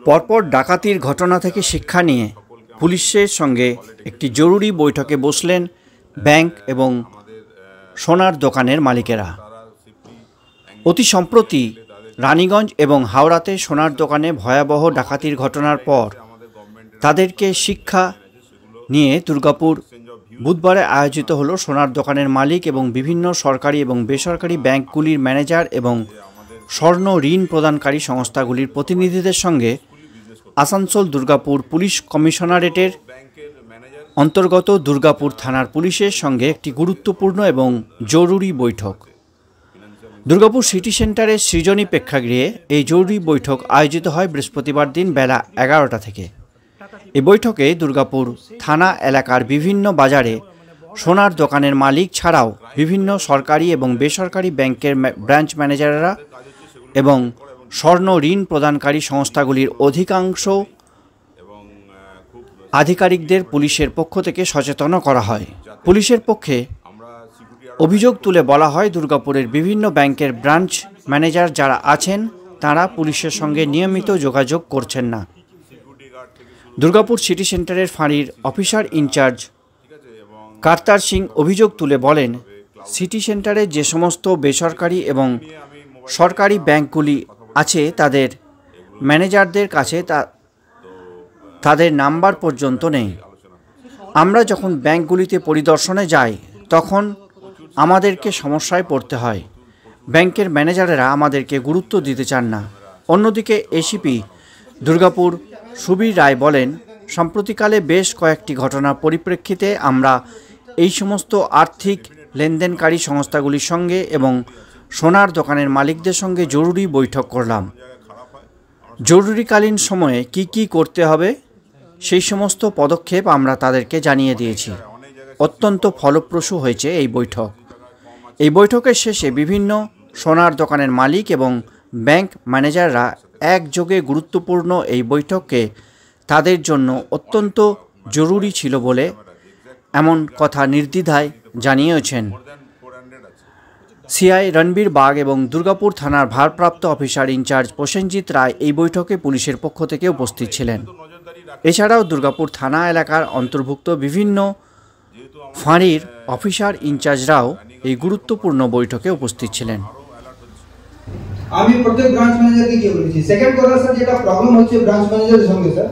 পরপর ডাকাতির ঘটনা থেকে শিক্ষা নিয়ে পুলিশের সঙ্গে একটি জরুরি বৈঠকে বসলেন ব্যাংক এবং সোনার দোকানের মালিকেরা। অতি সম্প্রতি রানীগঞ্জ এবং হাওড়াতে সোনার দোকানে ভয়াবহ ডাকাতির ঘটনার পর তাদেরকে শিক্ষা নিয়ে দুর্গাপুর বুধবারে আয়োজিত হলো সোনার দোকানের মালিক এবং বিভিন্ন সরকারি এবং বেসরকারি ব্যাংকগুলির ম্যানেজার এবং স্বর্ণ ঋণ প্রদানকারী সংস্থাগুলির প্রতিনিধিদের সঙ্গে আসানসোল দুর্গাপুর পুলিশ কমিশনারেটের অন্তর্গত দুর্গাপুর থানার পুলিশের সঙ্গে একটি গুরুত্বপূর্ণ এবং জরুরি বৈঠক। দুর্গাপুর সিটি সেন্টারের সৃজনী প্রেক্ষাগৃহে এই জরুরি বৈঠক আয়োজিত হয় বৃহস্পতিবার দিন বেলা 11টা থেকে। এই বৈঠকে দুর্গাপুর থানা এলাকার বিভিন্ন বাজারে সোনার দোকানের মালিক ছাড়াও বিভিন্ন সরকারি এবং বেসরকারি ব্যাংকের ব্রাঞ্চ ম্যানেজাররা এবং স্বর্ণ ঋণ প্রদানকারী সংস্থাগুলির অধিকাংশ আধিকারিকদের পুলিশের পক্ষ থেকে সচেতন করা হয়। পুলিশের পক্ষে অভিযোগ তুলে বলা হয়, দুর্গাপুরের বিভিন্ন ব্যাংকের ব্রাঞ্চ ম্যানেজার যারা আছেন তারা পুলিশের সঙ্গে নিয়মিত যোগাযোগ করছেন না। দুর্গাপুর সিটি সেন্টারের ফাঁড়ির অফিসার ইনচার্জ কার্তার সিং অভিযোগ তুলে বলেন, সিটি সেন্টারে যে সমস্ত বেসরকারি এবং সরকারি ব্যাংকগুলি আছে তাদের ম্যানেজারদের কাছে তাদের নাম্বার পর্যন্ত নেই। আমরা যখন ব্যাংকগুলিতে পরিদর্শনে যাই তখন আমাদেরকে সমস্যায় পড়তে হয়। ব্যাংকের ম্যানেজারেরা আমাদেরকে গুরুত্ব দিতে চান না। অন্যদিকে এসিপি দুর্গাপুর সুবীর রায় বলেন, সম্প্রতিকালে বেশ কয়েকটি ঘটনার পরিপ্রেক্ষিতে আমরা এই সমস্ত আর্থিক লেনদেনকারী সংস্থাগুলির সঙ্গে এবং সোনার দোকানের মালিকদের সঙ্গে জরুরি বৈঠক করলাম। জরুরিকালীন সময়ে কি করতে হবে সেই সমস্ত পদক্ষেপ আমরা তাদেরকে জানিয়ে দিয়েছি। অত্যন্ত ফলপ্রসূ হয়েছে এই বৈঠক। এই বৈঠকের শেষে বিভিন্ন সোনার দোকানের মালিক এবং ব্যাংক ম্যানেজাররা একযোগে গুরুত্বপূর্ণ এই বৈঠককে তাদের জন্য অত্যন্ত জরুরি ছিল বলে এমন কথা নির্দ্বিধায় জানিয়েছেন। সিআই রণবীর বাগ এবং দুর্গাপুর থানার ভারপ্রাপ্ত অফিসার ইনচার্জ প্রসেনজিৎ রায় এই বৈঠকে পুলিশের পক্ষ থেকে উপস্থিত ছিলেন। এছাড়াও দুর্গাপুর থানা এলাকার অন্তর্ভুক্ত বিভিন্ন ফাঁড়ির অফিসার ইনচার্জরাও এই গুরুত্বপূর্ণ বৈঠকে উপস্থিত ছিলেন। আমি প্রত্যেক ব্রাঞ্চ ম্যানেজারকে কি বলেছি, সেকেন্ড কথা স্যার যেটা প্রবলেম হচ্ছে ব্রাঞ্চ ম্যানেজারের সঙ্গে, স্যার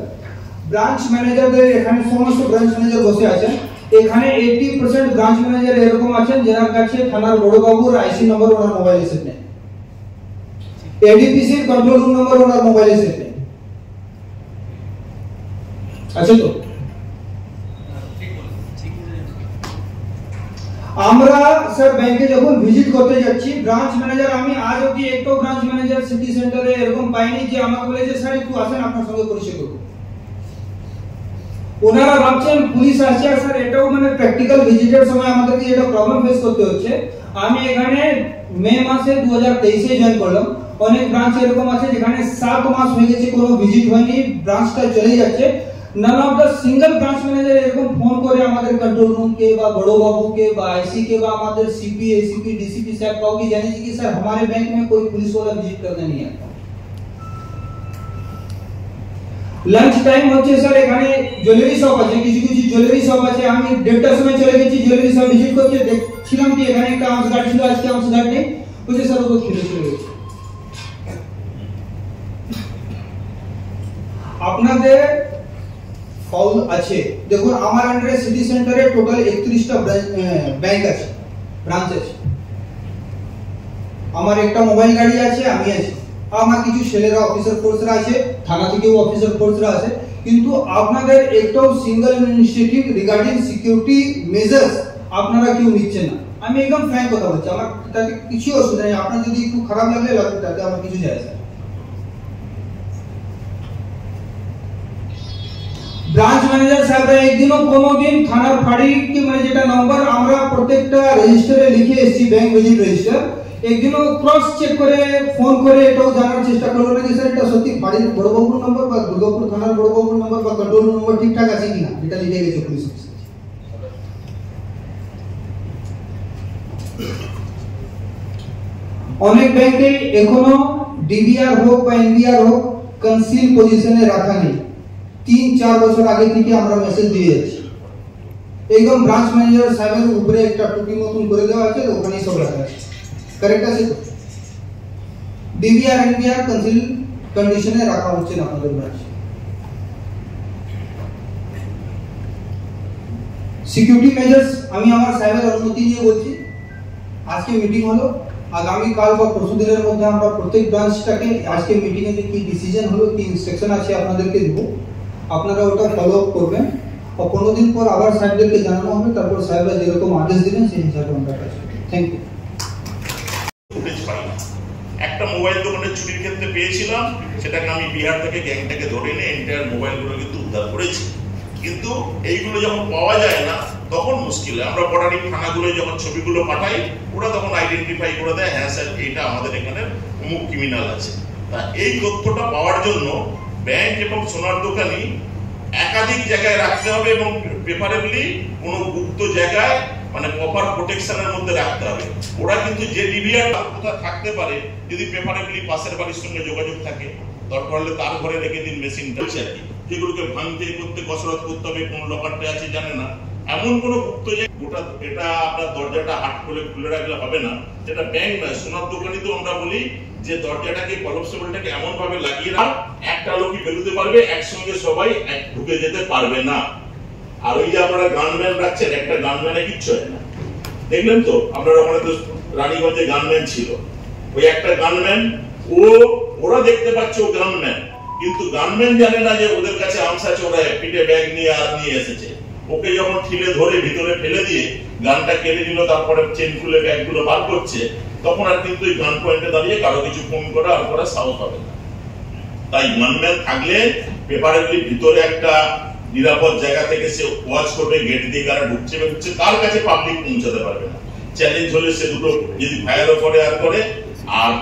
ব্রাঞ্চ ম্যানেজারদের এখানে সমস্ত ব্রাঞ্চ ম্যানেজার বসে আছেন, এখানে 80% ব্রাঞ্চ ম্যানেজার এরকম আছেন যার কাছে থানার বড়বাবুর আইসি নম্বর ওনার মোবাইলে সেট নেই, এডিপিসির কন্ট্রোল রুম নম্বর ওনার মোবাইলে সেট নেই। আছে তো আমরা স্যার ব্যাংকে যখন ভিজিট করতে যাচ্ছি ব্রাঞ্চ ম্যানেজার, আমি আজ অবধি একটাও ব্রাঞ্চ ম্যানেজার সিটি সেন্টারে এরকম পাইনি যে আমাকে বলে যে স্যার একটু আসেন আপনার সঙ্গে পরিচয় করব। ওনারা ভাবছেন পুলিশ আসছে, আর স্যার এটাও মানে প্র্যাকটিক্যাল ভিজিটের সময় আমাদেরকে যেটা প্রবলেম ফেস করতে হচ্ছে। আমি এখানে মে মাসে 2023 এ জয়েন করলাম। অনেক ব্রাঞ্চ এরকম আছে যেখানে 7 মাস হয়ে গেছে কোনো ভিজিট হয়নি, ব্রাঞ্চটা চলে যাচ্ছে। none of the single branch manager এরকম ফোন করে আমাদের कंट्रोल रूम के বা बड़ो बाबू के বা आईसी के বা আমাদের सीपी एसीपी डीसीपी साहब काउके जानिए कि सर हमारे बैंक में कोई पुलिस वाला विजिट करने नहीं आता। লাঞ্চ টাইম হচ্ছে স্যার, এখানে জুয়েলারি শপ আছে, কিছু কিছু জুয়েলারি শপ আছে, আমি 1:30টার সময় চলে গেছি জুয়েলারি শপ ভিজিট করতে, দেখছিলাম কি এখানে একটা আউন্স গার্ড ছিল, আজকে আউন্স গার্ড নেই, বুঝে স্যার ওকে খিলে চলে গেছে। আপনাদের ফাউল আছে দেখুন, আমার আন্ডারে সিটি সেন্টারে টোটাল 31টা ব্যাংক আছে, ব্রাঞ্চ আছে, আমার একটা মোবাইল গাড়ি আছে, আমি আছি, আমার কিছু ছেলেরা অফিসার ফোর্সরা আছে, থানা থেকেও অফিসার ফোর্সরা আছে, কিন্তু আপনাদের একটাও single initiative regarding security measures আপনারা কেউ নিচ্ছেন না। আমি একদম ফ্র্যাঙ্ক কথা বলছি, আমার তাতে কিছু অসুবিধা নেই, আপনার যদি একটু খারাপ লাগলে লাগবে তাতে আমার কিছু যায় না। ব্রাঞ্চ ম্যানেজার সাহেবরা একদিনও কোনোদিন থানার ফাঁড়ি কি মানে যেটা নম্বর আমরা প্রত্যেকটা রেজিস্টারে লিখে এসেছি ব্যাংক ভিজিট রেজিস্টার, একদিনও ক্রস চেক করে ফোন করে এটাও জানার চেষ্টা করলো না যে স্যার এটা সত্যি বাড়ির বড়বাবুর নম্বর বা দুর্গাপুর থানার বড়বাবুর নম্বর বা কন্ট্রোল রুম নম্বর ঠিকঠাক আছে কিনা, এটা লিখে গেছে পুলিশ অফিসার। অনেক ব্যাংকে এখনো ডিবিআর হোক বা এনবিআর হোক কনসিল পজিশনে রাখা নেই। 3-4 বছর আগে থেকে আমরা মেসেজ দিয়ে যাচ্ছি। একদম ব্রাঞ্চ ম্যানেজার সাহেবের উপরে একটা টুকি মতন করে দেওয়া আছে, ওখানেই সব রাখা আছে। কারেক্ট আছে? ডিবিআর এনবিআর কনসিল কন্ডিশনে রাখা হচ্ছে না আপনাদের ব্রাঞ্চ। সিকিউরিটি মেজার্স আমি আমার সাহেবের অনুমতি নিয়ে বলছি, আজকে মিটিং হলো, আগামী কাল বা পরশু দিনের মধ্যে আমরা প্রত্যেক ব্রাঞ্চটাকে আজকে মিটিং এ যে কি ডিসিশন হলো, কি ইনস্ট্রাকশন আছে আপনাদেরকে দেব, আপনারা ওটা ফলো আপ করবেন। আর 15 দিন পর আবার সাহেবদেরকে জানানো হবে, তারপর সাহেবরা যেরকম আদেশ দিবেন সেই হিসাবে আমরা কাজ করব। Thank you. একটা মোবাইল দোকানের চুরির ক্ষেত্রে পেয়েছিলাম, সেটাকে আমি বিহার থেকে গ্যাংটাকে ধরে নিয়ে এন্টায়ার মোবাইলগুলো কিন্তু উদ্ধার করেছি। কিন্তু এইগুলো যখন পাওয়া যায় না তখন মুশকিল। আমরা বর্ডারিং থানাগুলো যখন ছবিগুলো পাঠাই, ওরা তখন আইডেন্টিফাই করে দেয়, হ্যাঁ স্যার এটা আমাদের এখানে অমুক ক্রিমিনাল আছে। তা এই তথ্যটা পাওয়ার জন্য ব্যাংক এবং সোনার দোকানি একাধিক জায়গায় রাখতে হবে এবং প্রেফারেবলি কোনো গুপ্ত জায়গায় মানে প্রপার প্রোটেকশনের মধ্যে রাখতে হবে। ওরা কিন্তু যে ডিবিআর কোথায় থাকতে পারে, যদি প্রেফারেবলি পাশের বাড়ির সঙ্গে যোগাযোগ থাকে, দরকার হলে তার ঘরে রেখে দিন মেশিনটা আর কি, যেগুলোকে ভাঙতে করতে কসরত করতে হবে, কোন লকারটা আছে জানে না, এমন কোন গুপ্ত গোটা এটা আপনার দরজাটা হাট করে খুলে রাখলে হবে না। যেটা ব্যাংক নয়, সোনার দোকানি তো আমরা বলি যে দরজাটাকে কলপসেবলটাকে এমন ভাবে লাগিয়ে রাখ একটা লোকই বেরোতে পারবে, একসঙ্গে সবাই ঢুকে যেতে পারবে না। আর ওই যে আপনারা গানম্যান রাখছেন, একটা গানম্যানে কিচ্ছু হয় না, দেখলেন তো আপনার ওখানে তো রানীগঞ্জে গানম্যান ছিল, ওই একটা গানম্যান ওরা দেখতে পাচ্ছে ও গানম্যান, কিন্তু গানম্যান জানে না যে ওদের কাছে আর্মস আছে, ওরা পিঠে ব্যাগ নিয়ে আর নিয়ে এসেছে। ওকে যখন ঠিলে ধরে ভিতরে ফেলে দিয়ে গানটা কেড়ে নিল, তারপরে চেন খুলে ব্যাগগুলো বার করছে, তখন আর কিন্তু ওই গান পয়েন্টে দাঁড়িয়ে কারো কিছু ফোন করা আর করা সাহস হবে না। তাই গানম্যান থাকলে প্রেফারেবলি ভিতরে একটা নিরাপদ জায়গা থেকে সে ওয়াচ করবে, গেট দিয়ে কারা ঢুকছে বেরোচ্ছে, তার কাছে পাবলিক পৌঁছাতে পারবে না। চ্যালেঞ্জ হলে সে দুটো যদি ফায়ারও করে আর করে, আর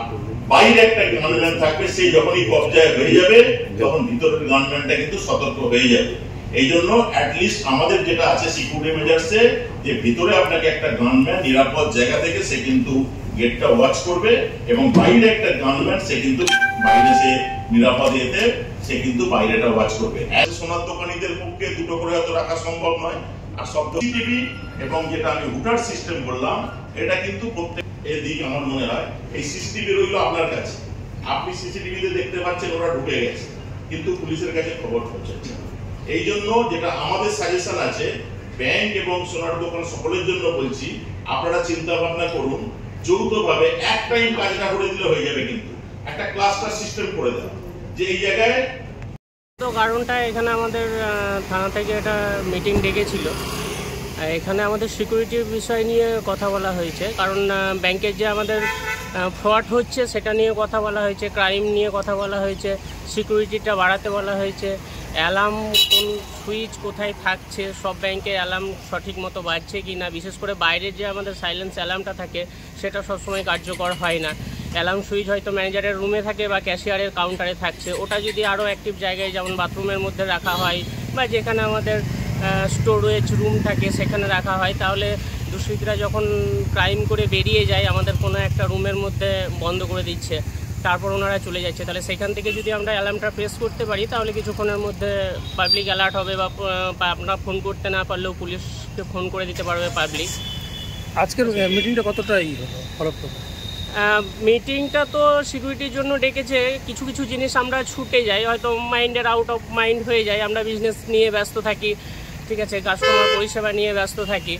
বাইরে একটা গানম্যান থাকবে, সেই যখনই কবজায় হয়ে যাবে তখন ভিতরের গানম্যানটা কিন্তু সতর্ক হয়ে যাবে। এই জন্য অ্যাটলিস্ট আমাদের যেটা আছে সিকিউরিটি মেজার্সে, যে ভিতরে আপনাকে একটা গানম্যান নিরাপদ জায়গা থেকে সে কিন্তু গেটটা ওয়াচ করবে, এবং বাইরে একটা গানম্যান সে কিন্তু বাইরে সে নিরাপদ এতে সে কিন্তু বাইরেটা ওয়াচ করবে। সোনার দোকানিদের পক্ষে দুটো করে হয়তো রাখা সম্ভব নয়, আর সব সিসিটিভি এবং যেটা আমি হুটার সিস্টেম বললাম, এটা কিন্তু প্রত্যেক দিক আমার মনে হয় এই সিসিটিভি রইল আপনার কাছে, আপনি সিসিটিভিতে দেখতে পাচ্ছেন ওরা ঢুকে গেছে, কিন্তু পুলিশের কাছে খবর পৌঁছাচ্ছে। এই জন্য যেটা আমাদের সাজেশন আছে, ব্যাংক এবং সোনার দোকান সকলের জন্য বলছি, আপনারা চিন্তা ভাবনা করুন, যৌথভাবে এক টাইম কাজটা করে দিলে হয়ে যাবে, কিন্তু একটা ক্লাস্টার সিস্টেম করে দেওয়া, যে এই জায়গায় তো কারণটা এখানে আমাদের থানা থেকে একটা মিটিং ডেকেছিল। এখানে আমাদের সিকিউরিটির বিষয় নিয়ে কথা বলা হয়েছে, কারণ ব্যাংকের যে আমাদের ফ্রড হচ্ছে সেটা নিয়ে কথা বলা হয়েছে, ক্রাইম নিয়ে কথা বলা হয়েছে, সিকিউরিটিটা বাড়াতে বলা হয়েছে, অ্যালার্ম কোন সুইচ কোথায় থাকছে, সব ব্যাংকে অ্যালার্ম সঠিক মতো বাজছে কি না, বিশেষ করে বাইরের যে আমাদের সাইলেন্স অ্যালার্মটা থাকে সেটা সবসময় কার্যকর হয় না। অ্যালার্ম সুইচ হয়তো ম্যানেজারের রুমে থাকে বা ক্যাশিয়ারের কাউন্টারে থাকছে, ওটা যদি আরও অ্যাক্টিভ জায়গায় যেমন বাথরুমের মধ্যে রাখা হয় বা যেখানে আমাদের স্টোরেজ রুম থাকে সেখানে রাখা হয়, তাহলে দুষ্কৃতীরা যখন ক্রাইম করে বেরিয়ে যায় আমাদের কোনো একটা রুমের মধ্যে বন্ধ করে দিচ্ছে, তারপর ওনারা চলে যাচ্ছে, তাহলে সেখান থেকে যদি আমরা অ্যালার্মটা প্রেস করতে পারি তাহলে কিছুক্ষণের মধ্যে পাবলিক অ্যালার্ট হবে, বা আপনারা ফোন করতে না পারলেও পুলিশকে ফোন করে দিতে পারবে পাবলিক। আজকের মিটিংটা কতটা ফলপ্রদ? মিটিংটা তো সিকিউরিটির জন্য ডেকেছে, কিছু কিছু জিনিস আমরা ছুটে যাই, হয়তো মাইন্ডের আউট অফ মাইন্ড হয়ে যায়, আমরা বিজনেস নিয়ে ব্যস্ত থাকি, ঠিক আছে, কাস্টমার পরিষেবা নিয়ে ব্যস্ত থাকি।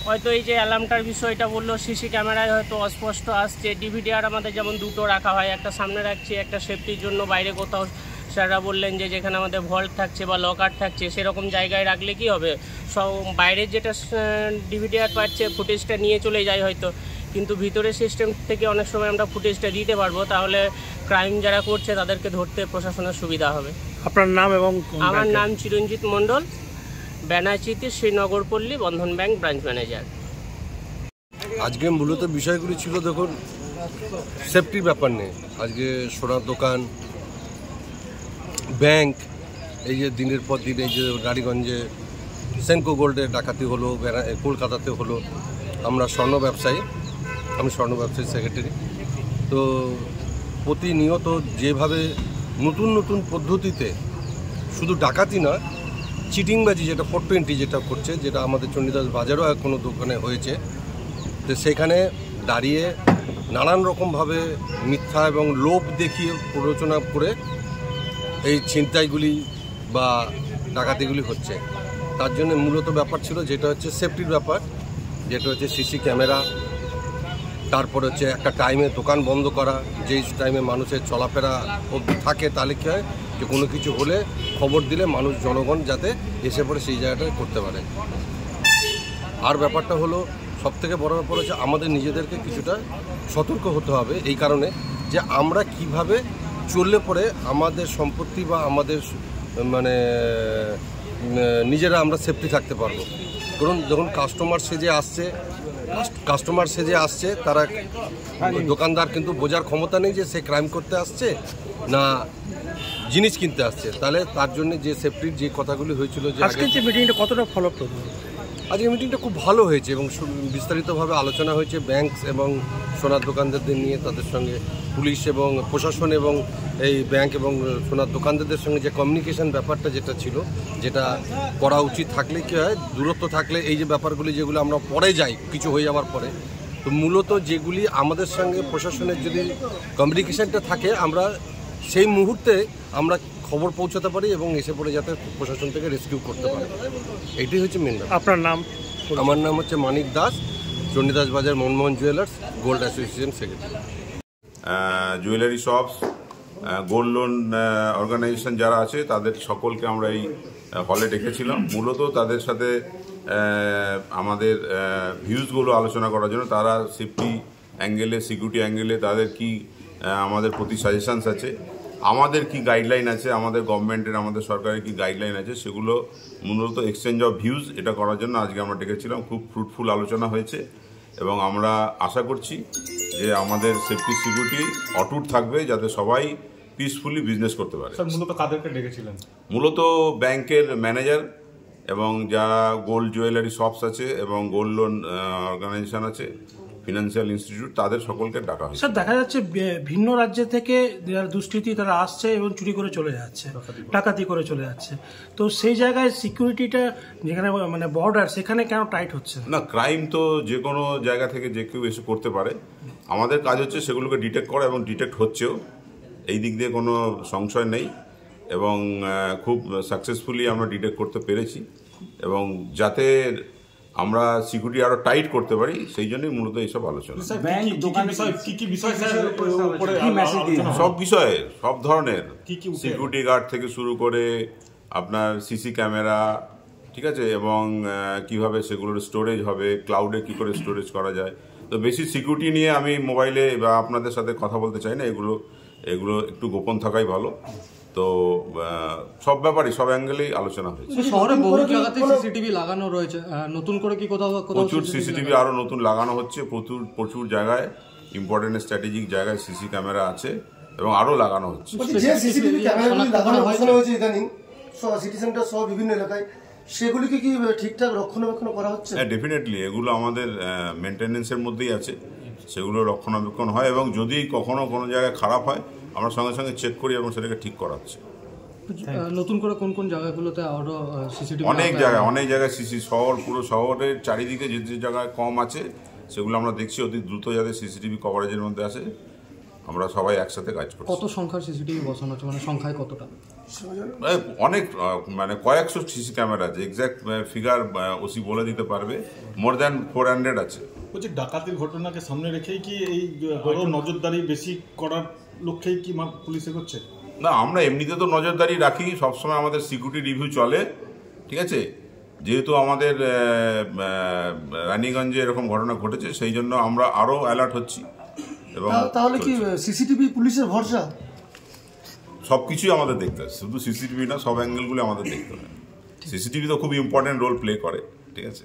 হয়তো এই যে অ্যালার্মটার বিষয়টা বললো, সিসি ক্যামেরায় হয়তো অস্পষ্ট আসছে, ডিভিডিআর আমাদের যেমন দুটো রাখা হয়, একটা সামনে রাখছি, একটা সেফটির জন্য বাইরে কোথাও স্যাররা বললেন যে যেখানে আমাদের ভল্ট থাকছে বা লকার থাকছে সেরকম জায়গায় রাখলে কি হবে, সব বাইরের যেটা ডিভিডিআর পাচ্ছে ফুটেজটা নিয়ে চলে যায় হয়তো, কিন্তু ভিতরের সিস্টেম থেকে অনেক সময় আমরা ফুটেজটা দিতে পারবো, তাহলে ক্রাইম যারা করছে তাদেরকে ধরতে প্রশাসনের সুবিধা হবে। আপনার নাম? এবং আমার নাম চিরঞ্জিত মণ্ডল, ব্যানাচিতি শ্রীনগরপল্লী বন্ধন ব্যাংক ব্রাঞ্চ ম্যানেজার। আজকে মূলত বিষয়গুলি ছিল, দেখুন, সেফটির ব্যাপার নেই। আজকে সোনার দোকান, ব্যাংক, এই যে দিনের পর দিন এই যে রানীগঞ্জে সেনকো গোল্ডে ডাকাতি হলো, কলকাতাতে হলো, আমরা স্বর্ণ ব্যবসায়ী, আমি স্বর্ণ ব্যবসায়ী সেক্রেটারি, তো প্রতিনিয়ত যেভাবে নতুন নতুন পদ্ধতিতে শুধু ডাকাতি না, চিটিংবাজি যেটা 420 যেটা করছে, যেটা আমাদের চণ্ডীদাস বাজারও কোনো দোকানে হয়েছে, তো সেখানে দাঁড়িয়ে নানান রকমভাবে মিথ্যা এবং লোভ দেখিয়ে প্ররোচনা করে এই ছিনতাইগুলি বা ডাকাতিগুলি হচ্ছে। তার জন্য মূলত ব্যাপার ছিল যেটা হচ্ছে সেফটির ব্যাপার, যেটা হচ্ছে সিসি ক্যামেরা, তারপর হচ্ছে একটা টাইমে দোকান বন্ধ করা, যেই টাইমে মানুষের চলাফেরা অবধি থাকে, তাহলে কী হয় যে কোনো কিছু হলে খবর দিলে মানুষ জনগণ যাতে এসে পড়ে সেই জায়গাটা করতে পারে। আর ব্যাপারটা হলো সবথেকে বড় ব্যাপার হচ্ছে আমাদের নিজেদেরকে কিছুটা সতর্ক হতে হবে, এই কারণে যে আমরা কিভাবে চললে পরে আমাদের সম্পত্তি বা আমাদের মানে নিজেরা আমরা সেফটি থাকতে পারবো। কারণ যখন কাস্টমার সেজে আসছে তারা দোকানদার কিন্তু বোঝার ক্ষমতা নেই যে সে ক্রাইম করতে আসছে না জিনিস কিনতে আসছে। তাহলে তার জন্য যে সেফটির যে কথাগুলি হয়েছিল, যে আজকের যে মিটিংটা কতটা ফলপ্রদ? আজকের মিটিংটা খুব ভালো হয়েছে এবং বিস্তারিতভাবে আলোচনা হয়েছে ব্যাংক এবং সোনার দোকানদারদের নিয়ে, তাদের সঙ্গে পুলিশ এবং প্রশাসন এবং এই ব্যাংক এবং সোনার দোকানদারদের সঙ্গে যে কমিউনিকেশন ব্যাপারটা যেটা ছিল, যেটা করা উচিত থাকলে কী হয়, দূরত্ব থাকলে এই যে ব্যাপারগুলি যেগুলো আমরা পরে যাই কিছু হয়ে যাওয়ার পরে, তো মূলত যেগুলি আমাদের সঙ্গে প্রশাসনের যদি কমিউনিকেশনটা থাকে, আমরা সেই মুহূর্তে আমরা খবর পৌঁছাতে পারি এবং এসে পড়ে যাতে প্রশাসন থেকে রেস্কিউ করতে পারে। এইটাই হচ্ছে মেন ব্যাপার। আপনার নাম? আমার নাম হচ্ছে মানিক Das, Chandidas Bazar Manmohan jewellers gold association secretary. Jewellery shops, gold loan organisation যারা আছে তাদের সকলকে আমরা এই হলে ডেকেছিলাম, মূলত তাদের সাথে আমাদের ভিউজগুলো আলোচনা করার জন্য। তারা সেফটি অ্যাঙ্গেলে, সিকিউরিটি অ্যাঙ্গেলে তাদের কি আমাদের প্রতি সাজেশনস আছে, আমাদের কি গাইডলাইন আছে, আমাদের গভর্নমেন্টের, আমাদের সরকারের কি গাইডলাইন আছে, সেগুলো মূলত এক্সচেঞ্জ অফ ভিউজ এটা করার জন্য আজকে আমরা ডেকেছিলাম। খুব ফ্রুটফুল আলোচনা হয়েছে এবং আমরা আশা করছি যে আমাদের সেফটি সিকিউরিটি অটুট থাকবে, যাতে সবাই পিসফুলি বিজনেস করতে পারে। স্যার, মূলত কাদেরকে ডেকেছিলেন? মূলত ব্যাংকের ম্যানেজার এবং যারা গোল্ড জুয়েলারি শপস আছে এবং গোল্ড লোন অর্গানাইজেশন আছে, ফিনান্সিয়াল ইনস্টিটিউট, তাদের সকলকে ডাকা হয়েছে। স্যার, দেখা যাচ্ছে ভিন্ন রাজ্য থেকে যারা দুষ্কৃতী তারা আসছে এবং চুরি করে চলে যাচ্ছে, ডাকাতি করে চলে যাচ্ছে, তো সেই জায়গায় সিকিউরিটিটা যেখানে মানে বর্ডার, সেখানে কেন টাইট হচ্ছে না? ক্রাইম তো যে কোনো জায়গা থেকে যে কেউ এসে করতে পারে, আমাদের কাজ হচ্ছে সেগুলোকে ডিটেক্ট করা এবং ডিটেক্ট হচ্ছেও, এই দিক দিয়ে কোনো সংশয় নেই এবং খুব সাকসেসফুলি আমরা ডিটেক্ট করতে পেরেছি এবং যাতে আমরা সিকিউরিটি আরো টাইট করতে পারি সেই জন্যই মূলত এইসব আলোচনা। সব বিষয়ে, সব ধরনের, সিকিউরিটি গার্ড থেকে শুরু করে আপনার সিসি ক্যামেরা, ঠিক আছে, এবং কিভাবে সেগুলোর স্টোরেজ হবে, ক্লাউডে কি করে স্টোরেজ করা যায়। তো বেশি সিকিউরিটি নিয়ে আমি মোবাইলে বা আপনাদের সাথে কথা বলতে চাই না, এগুলো একটু গোপন থাকাই ভালো। তো সব ব্যাপারই, সব অ্যাঙ্গেলেই আলোচনা হয়েছে। শহরে বহু জায়গাতে সিসিটিভি লাগানো রয়েছে, নতুন করে কি কোথাও প্রচুর সিসিটিভি আরো নতুন লাগানো হচ্ছে, প্রচুর জায়গায়, ইম্পর্টেন্ট স্ট্র্যাটেজিক জায়গায় সিসি ক্যামেরা আছে এবং আরো লাগানো হচ্ছে। যে সিসিটিভি ক্যামেরাগুলি লাগানো হয়েছে ইদানিং সিটি সেন্টার সহ বিভিন্ন এলাকায়, সেগুলিকে কি ঠিকঠাক রক্ষণাবেক্ষণ করা হচ্ছে? হ্যাঁ, ডেফিনেটলি এগুলো আমাদের মেনটেন্যান্সের মধ্যেই আছে, সেগুলো রক্ষণাবেক্ষণ হয় এবং যদি কখনো কোনো জায়গায় খারাপ হয় আমরা সঙ্গে সঙ্গে চেক করি এবং সেটাকে ঠিক করা হচ্ছে। নতুন করে কোন কোন জায়গাগুলোতে আরো সিসিটিভি? অনেক জায়গায় সিসি, পুরো শহরের চারিদিকে যে যে জায়গায় কম আছে সেগুলো আমরা দেখছি, অতি দ্রুত যাতে সিসিটিভি কভারেজের মধ্যে আসে, আমরা সবাই একসাথে কাজ করছি। কত সংখ্যার সিসিটিভি বসানো হচ্ছে, মানে সংখ্যায় কতটা? অনেক, মানে কয়েকশো সিসি ক্যামেরা আছে, এক্স্যাক্ট ফিগার ওসি বলে দিতে পারবে, মোর দ্যান 400 আছে। বলছি, ডাকাতির ঘটনাকে সামনে রেখেই কি এই আরো নজরদারি বেশি করার লক্ষ্যেই কি পুলিশে করছে? না, আমরা এমনিতে তো নজরদারি রাখি, সবসময় আমাদের সিকিউরিটি রিভিউ চলে, ঠিক আছে। যেহেতু আমাদের রানীগঞ্জে এরকম ঘটনা ঘটেছে, সেই জন্য আমরা আরো অ্যালার্ট হচ্ছি। এবং তাহলে কি সিসিটিভি পুলিশের ভরসা? সবকিছুই আমাদের দেখতে হবে, শুধু সিসিটিভি না, সব অ্যাঙ্গেলগুলো আমাদের দেখতে হবে। সিসিটিভি তো খুব ইম্পর্টেন্ট রোল প্লে করে, ঠিক আছে।